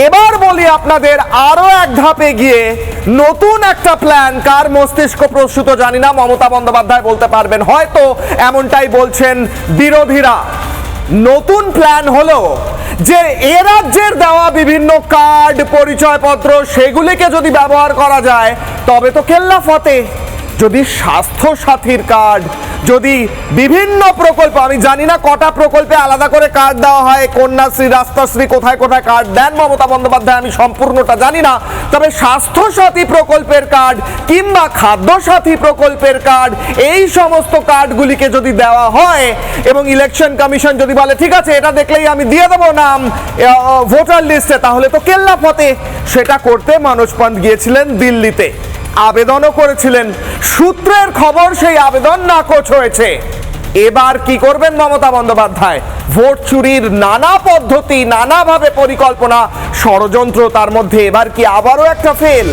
এবার বলি আপনাদের আরো এক ধাপে গিয়ে নতুন একটা প্ল্যান, কার মস্তিষ্ক প্রস্তুত জানি না, মমতা বন্দ্যোপাধ্যায় বলতে পারবেন, হয়তো এমনটাই বলছেন বিরোধীরা। নতুন প্ল্যান হলো যে এ রাজ্যের দেওয়া বিভিন্ন কার্ড, পরিচয়পত্র, সেগুলিকে যদি ব্যবহার করা যায় তবে তো কেল্লা ফতে। যদি স্বাস্থ্য সাথীর কার্ড, যদি বিভিন্ন প্রকল্প, আমি জানি না কটা প্রকল্পে আলাদা করে কার্ড দেওয়া হয়, কন্যাশ্রী, রাস্তাশ্রী, কোথায় কোথায় কার্ড দেন মমতা বন্দ্যোপাধ্যায় আমি সম্পূর্ণটা জানি না, তবে স্বাস্থ্য সাথী প্রকল্পের কার্ড কিংবা খাদ্য সাথী প্রকল্পের কার্ড, এই সমস্ত কার্ডগুলিকে যদি দেওয়া হয় এবং ইলেকশন কমিশন যদি বলে ঠিক আছে এটা দেখলেই আমি দিয়ে দেবো নাম ভোটার লিস্টে, তাহলে তো কেল্লা ফতে। সেটা করতে মনোজ পন্থ গিয়েছিলেন দিল্লিতে, আবেদনও করেছিলেন, সূত্রের খবর সেই আবেদন নাকচ হয়েছে। এবার কি করবেন মমতা বন্দ্যোপাধ্যায়? ভোট চুরির নানা পদ্ধতি, নানাভাবে পরিকল্পনা, ষড়যন্ত্র, তার মধ্যে এবার কি আবারও একটা ফেল?